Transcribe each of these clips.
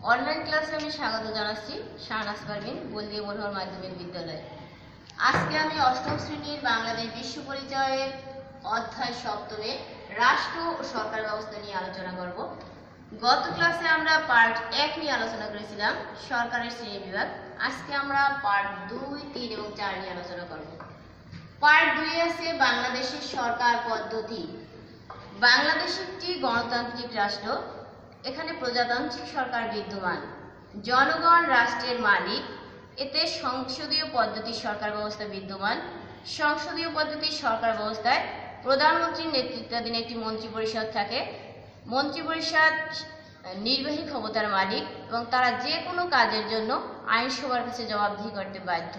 Online ক্লাসে আমি স্বাগত জানাচ্ছি শাহনাজ পারভিন বলদিয়া মনোহর মাধ্যমিক বিদ্যালয়। আজকে আমি অষ্টম শ্রেণীর বাংলাদেশ বিশ্ব পরিচয়ের অধ্যায় সপ্তমে রাষ্ট্র ও সরকার ব্যবস্থা নিয়ে আলোচনা করব। গত ক্লাসে আমরা পার্ট 1 নিয়ে আলোচনা করেছিলাম, সরকারের শ্রেণী বিভাগ। আজকে আমরা পার্ট 2, 3 এবং 4 নিয়ে আলোচনা করব। পার্ট 2 আছে বাংলাদেশের সরকার পদ্ধতি। বাংলাদেশ একটি গণতান্ত্রিক রাষ্ট্র। এখানে প্রজাতান্ত্রিক সরকার বিদ্যমান, জনগণ রাষ্ট্রের মালিক। এতে সংসদীয় পদ্ধতির সরকার ব্যবস্থা বিদ্যমান। সংসদীয় পদ্ধতির সরকার ব্যবস্থায় প্রধানমন্ত্রীর নেতৃত্বাধীন একটি মন্ত্রিপরিষদ থাকে। মন্ত্রিপরিষদ নির্বাহী ক্ষমতার মালিক এবং তারা যে কোনো কাজের জন্য আইনসভার কাছে জবাবদিহি করতে বাধ্য।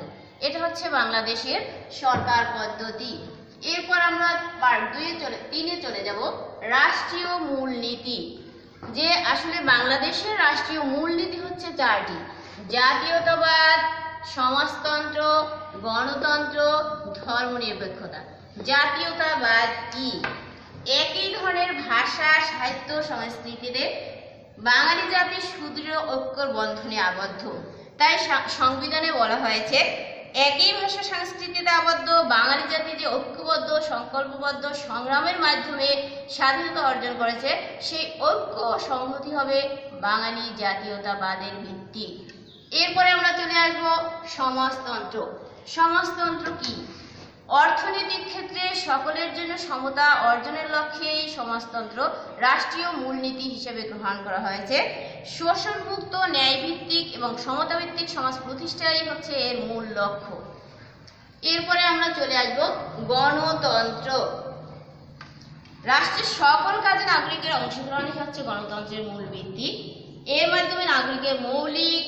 এটা হচ্ছে বাংলাদেশের সরকার পদ্ধতি। এরপর আমরা পার্ট 3-এ চলে যাব, রাষ্ট্রীয় মূলনীতি। যে আসলে বাংলাদেশের রাষ্ট্রীয় মূলনীতি হচ্ছে 4টি: জাতীয়তাবাদ, সমাজতন্ত্র, গণতন্ত্র, ধর্মনিরপেক্ষতা। জাতীয়তাবাদ কি? একই ধরনের ভাষা, সাহিত্য, সংস্কৃতিতে বাঙালি জাতি সুদৃঢ় ঐক্যর বন্ধনে আবদ্ধ। তাই সংবিধানে বলা হয়েছে একই ভাষা সংস্কৃতিতে আবদ্ধ বাঙালি জাতি যে ঐক্যবদ্ধ সংকল্পবদ্ধ সংগ্রামের মাধ্যমে স্বাধীনতা অর্জন করেছে, সেই ঐক্য সংহতি হবে বাঙালি জাতীয়তাবাদের ভিত্তি। এরপরে আমরা চলে আসব সমাজতন্ত্র। সমাজতন্ত্র কি? অর্থনৈতিক ক্ষেত্রে সকলের জন্য সমতা অর্জনের লক্ষ্যে এই সমাজতন্ত্র রাষ্ট্রীয় মূলনীতি হিসেবে গ্রহণ করা হয়েছে। শোষণমুক্ত, ন্যায়ভিত্তিক এবং সমতাভিত্তিক সমাজ প্রতিষ্ঠাই হচ্ছে এর মূল লক্ষ্য। এরপরে আমরা চলে আসব গণতন্ত্র। রাষ্ট্রের সকল কাজে নাগরিকের অংশগ্রহণই হচ্ছে গণতন্ত্রের মূল ভিত্তি। এর মাধ্যমে নাগরিকের মৌলিক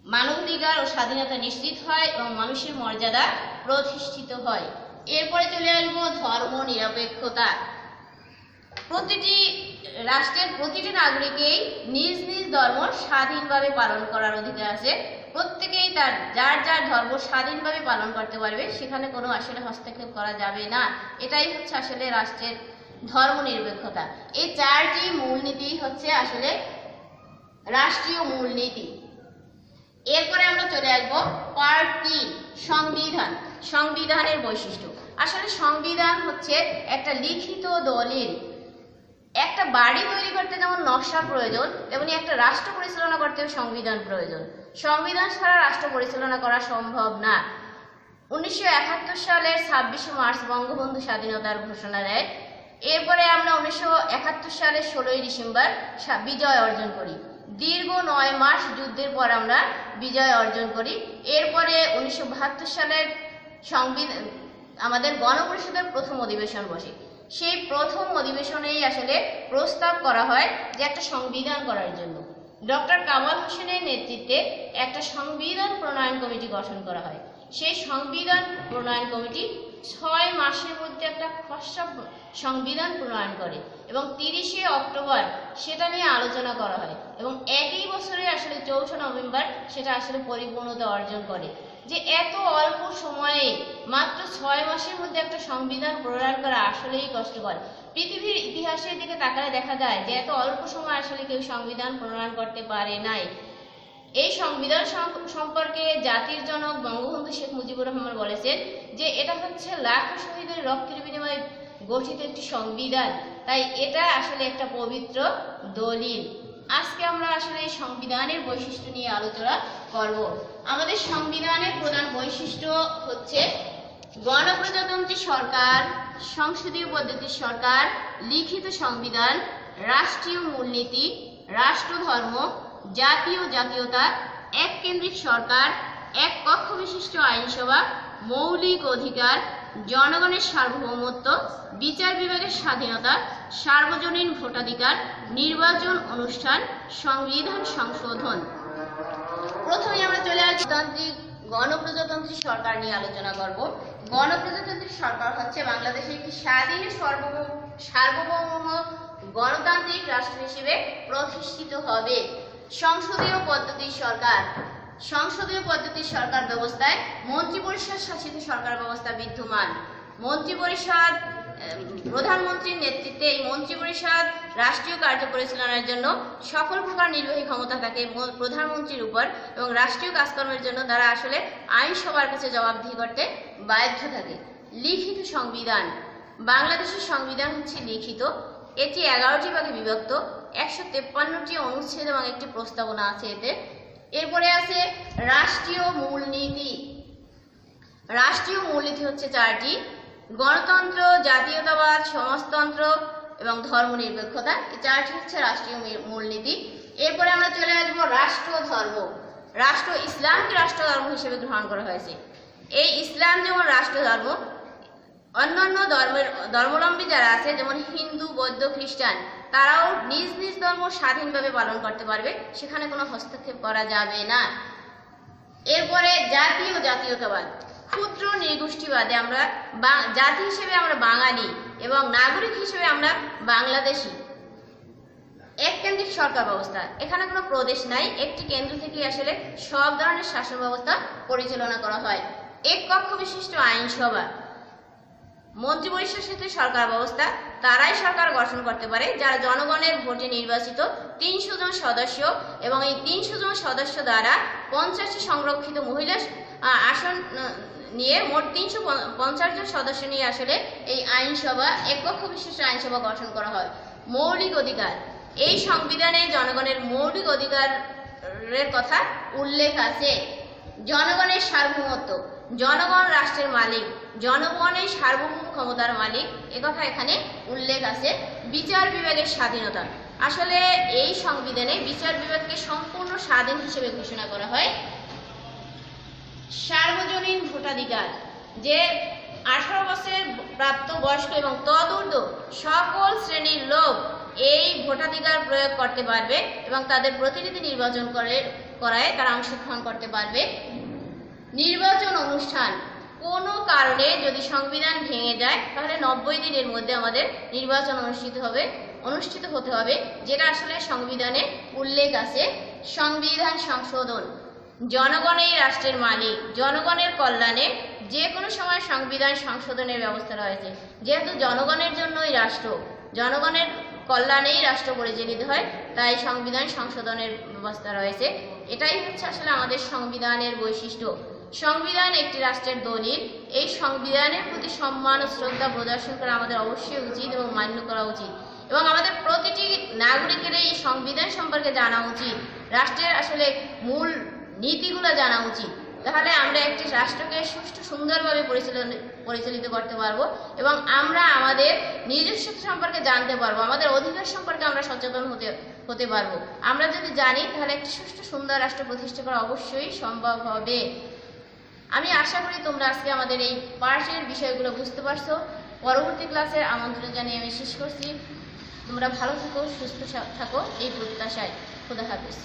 মানবাধিকার ও স্বাধীনতা নিশ্চিত হয় এবং মানুষের মর্যাদা প্রতিষ্ঠিত হয়। এরপরে চলে আসবো ধর্মনিরপেক্ষতা। প্রতিটি রাষ্ট্রের প্রতিটি নাগরিকেই নিজ নিজ ধর্ম স্বাধীনভাবে পালন করার অধিকার আছে। প্রত্যেকেই তার যার যার ধর্ম স্বাধীনভাবে পালন করতে পারবে, সেখানে কোনো আসলে হস্তক্ষেপ করা যাবে না। এটাই হচ্ছে আসলে রাষ্ট্রের ধর্মনিরপেক্ষতা। এই 4টি মূলনীতি হচ্ছে আসলে রাষ্ট্রীয় মূলনীতি। এরপরে আমরা চলে আসবো পার্ট 3, সংবিধান। সংবিধানের বৈশিষ্ট্য। আসলে সংবিধান হচ্ছে একটা লিখিত দলিল। একটা বাড়ি তৈরি করতে যেমন নকশার প্রয়োজন, তেমনি একটা রাষ্ট্র পরিচালনা করতেও সংবিধান প্রয়োজন। সংবিধান ছাড়া রাষ্ট্র পরিচালনা করা সম্ভব না। 1971 সালের 26শে মার্চ বঙ্গবন্ধু স্বাধীনতার ঘোষণা দেয়। এরপরে আমরা 1971 সালের 16ই ডিসেম্বর বিজয় অর্জন করি। দীর্ঘ 9 মাস যুদ্ধের পর আমরা বিজয় অর্জন করি। এরপরে 1972 সালের আমাদের গণপরিষদের প্রথম অধিবেশন বসে। সেই প্রথম অধিবেশনেই আসলে প্রস্তাব করা হয় যে একটা সংবিধান করার জন্য। ডক্টর কামাল হোসেনের নেতৃত্বে একটা সংবিধান প্রণয়ন কমিটি গঠন করা হয়। সেই সংবিধান প্রণয়ন কমিটি 6 মাসের মধ্যে একটা খসড়া সংবিধান প্রণয়ন করে এবং 30শে অক্টোবর সেটা নিয়ে আলোচনা করা হয় এবং একই বছরে আসলে 4 নভেম্বর সেটা আসলে পরিপূর্ণতা অর্জন করে। যে এত অল্প সময়ে মাত্র 6 মাসের মধ্যে একটা সংবিধান প্রণয়ন করা আসলেই কষ্টকর। পৃথিবীর ইতিহাসের দিকে তাকালে দেখা যায় যে এত অল্প সময় আসলে কেউ সংবিধান প্রণয়ন করতে পারে নাই। এই সংবিধান সম্পর্কে জাতির জনক বঙ্গবন্ধু শেখ মুজিবুর রহমান বলেছেন যে এটা হচ্ছে লাখো শহীদের রক্তের বিনিময়ে গঠিত একটি সংবিধান। তাই এটা আসলে একটা পবিত্র দলিল। আজকে আমরা আসলে এই সংবিধানের বৈশিষ্ট্য নিয়ে আলোচনা করব। আমাদের সংবিধানের প্রধান বৈশিষ্ট্য হচ্ছে গণপ্রজাতন্ত্রী সরকার, সংসদীয় পদ্ধতির সরকার, লিখিত সংবিধান, রাষ্ট্রীয় মূলনীতি, রাষ্ট্রধর্ম, জাতীয় জাতীয়তা, এককেন্দ্রিক সরকার, এক কক্ষ বিশিষ্ট আইনসভা, মৌলিক অধিকার, জনগণের সার্বভৌমত্ব, বিচার বিভাগের স্বাধীনতা, সার্বজনীন ভোটাধিকার, নির্বাচন অনুষ্ঠান, সংবিধান সংশোধন। প্রথমে আমরা চলে আসি গণপ্রজাতন্ত্রী সরকার নিয়ে আলোচনা করব। গণপ্রজাতন্ত্রী সরকার হচ্ছে বাংলাদেশের একটি স্বাধীন সার্বভৌম গণতান্ত্রিক রাষ্ট্র হিসেবে প্রতিষ্ঠিত হবে। সংসদীয় পদ্ধতির সরকার। সংসদীয় পদ্ধতির সরকার ব্যবস্থায় মন্ত্রিপরিষদ শাসিত সরকার ব্যবস্থা বিদ্যমান। মন্ত্রিপরিষদ প্রধানমন্ত্রীর নেতৃত্বে এই মন্ত্রিপরিষদ রাষ্ট্রীয় কার্য পরিচালনার জন্য সকল প্রকার নির্বাহী ক্ষমতা থাকে প্রধানমন্ত্রীর উপর, এবং রাষ্ট্রীয় কাজকর্মের জন্য তারা আসলে আইনসভার কাছে জবাবদিহি করতে বাধ্য থাকে। লিখিত সংবিধান, বাংলাদেশের সংবিধান হচ্ছে লিখিত। এটি 11টি ভাগে বিভক্ত, 153টি অনুচ্ছেদ এবং একটি প্রস্তাবনা আছে এতে। এরপরে আছে রাষ্ট্রীয় মূলনীতি। রাষ্ট্রীয় মূলনীতি হচ্ছে 4টি: গণতন্ত্র, জাতীয়তাবাদ, সমাজতন্ত্র এবং ধর্মনিরপেক্ষতা। এই 4টি হচ্ছে রাষ্ট্রীয় মূলনীতি। এরপরে আমরা চলে আসবো রাষ্ট্রধর্ম। রাষ্ট্র ইসলামকে রাষ্ট্রধর্ম হিসেবে গ্রহণ করা হয়েছে। এই ইসলাম যেমন রাষ্ট্রধর্ম, অন্যান্য ধর্মাবলম্বী যারা আছে যেমন হিন্দু, বৌদ্ধ, খ্রিস্টান, তারাও নিজ নিজ ধর্ম স্বাধীনভাবে পালন করতে পারবে, সেখানে কোনো হস্তক্ষেপ করা যাবে না। এরপরে জাতীয়তাবাদ। ক্ষুদ্র নৃগোষ্ঠীবাদে আমরা জাতি হিসেবে আমরা বাঙালি এবং নাগরিক হিসেবে আমরা বাংলাদেশি। এককেন্দ্রিক সরকার ব্যবস্থা, এখানে কোনো প্রদেশ নাই, একটি কেন্দ্র থেকে আসলে সব ধরনের শাসন ব্যবস্থা পরিচালনা করা হয়। এক কক্ষ বিশিষ্ট আইনসভা। মন্ত্রিপরিষদের সাথে সরকার ব্যবস্থা, তারাই সরকার গঠন করতে পারে যারা জনগণের ভোটে নির্বাচিত 300 জন সদস্য, এবং এই 300 জন সদস্য দ্বারা 50টি সংরক্ষিত মহিলা আসন নিয়ে মোট 350 জন সদস্য নিয়ে আসলে এই আইনসভা, এক কক্ষ বিশিষ্ট আইনসভা গঠন করা হয়। মৌলিক অধিকার, এই সংবিধানে জনগণের মৌলিক অধিকারের কথা উল্লেখ আছে। জনগণের সার্বভৌমত্ব, জনগণ রাষ্ট্রের মালিক, জনগণের সার্বভৌম ক্ষমতার মালিক, একথা এখানে উল্লেখ আছে। বিচার বিভাগের স্বাধীনতা, আসলে এই সংবিধানে বিচার বিভাগকে সম্পূর্ণ স্বাধীন হিসেবে ঘোষণা করা হয়। সার্বজনীন ভোটাধিকার, যে 18 বছরের প্রাপ্ত বয়স্ক এবং তদূর্ধ্ব সকল শ্রেণীর লোক এই ভোটাধিকার প্রয়োগ করতে পারবে এবং তাদের প্রতিনিধি নির্বাচন করায় তারা অংশগ্রহণ করতে পারবে। নির্বাচন অনুষ্ঠান, কোনো কারণে যদি সংবিধান ভেঙে যায় তাহলে 90 দিনের মধ্যে আমাদের নির্বাচন অনুষ্ঠিত হতে হবে, যেটা আসলে সংবিধানে উল্লেখ আছে। সংবিধান সংশোধন, জনগণই রাষ্ট্রের মালিক, জনগণের কল্যাণে যে কোনো সময় সংবিধান সংশোধনের ব্যবস্থা রয়েছে। যেহেতু জনগণের জন্যই রাষ্ট্র, জনগণের কল্যাণেই রাষ্ট্র পরিচালিত হয়, তাই সংবিধান সংশোধনের ব্যবস্থা রয়েছে। এটাই হচ্ছে আসলে আমাদের সংবিধানের বৈশিষ্ট্য। সংবিধান একটি রাষ্ট্রের দলিল। এই সংবিধানের প্রতি সম্মান ও শ্রদ্ধা প্রদর্শন করা আমাদের অবশ্যই উচিত এবং মান্য করা উচিত, এবং আমাদের প্রতিটি নাগরিকের এই সংবিধান সম্পর্কে জানা উচিত, রাষ্ট্রের আসলে মূল নীতিগুলো জানা উচিত। তাহলে আমরা একটি রাষ্ট্রকে সুষ্ঠু সুন্দরভাবে পরিচালিত করতে পারবো, এবং আমরা আমাদের নিজস্ব সম্পর্কে জানতে পারবো, আমাদের অধিকার সম্পর্কে আমরা সচেতন হতে পারবো। আমরা যদি জানি তাহলে একটি সুষ্ঠু সুন্দর রাষ্ট্র প্রতিষ্ঠা করা অবশ্যই সম্ভব হবে। আমি আশা করি তোমরা আজকে আমাদের এই পাঠের বিষয়গুলো বুঝতে পারছো। পরবর্তী ক্লাসের আমন্ত্রণ জানিয়ে আমি শেষ করছি। তোমরা ভালো থাকো, সুস্থ থাকো, এই প্রত্যাশায়। খোদা হাফেজ।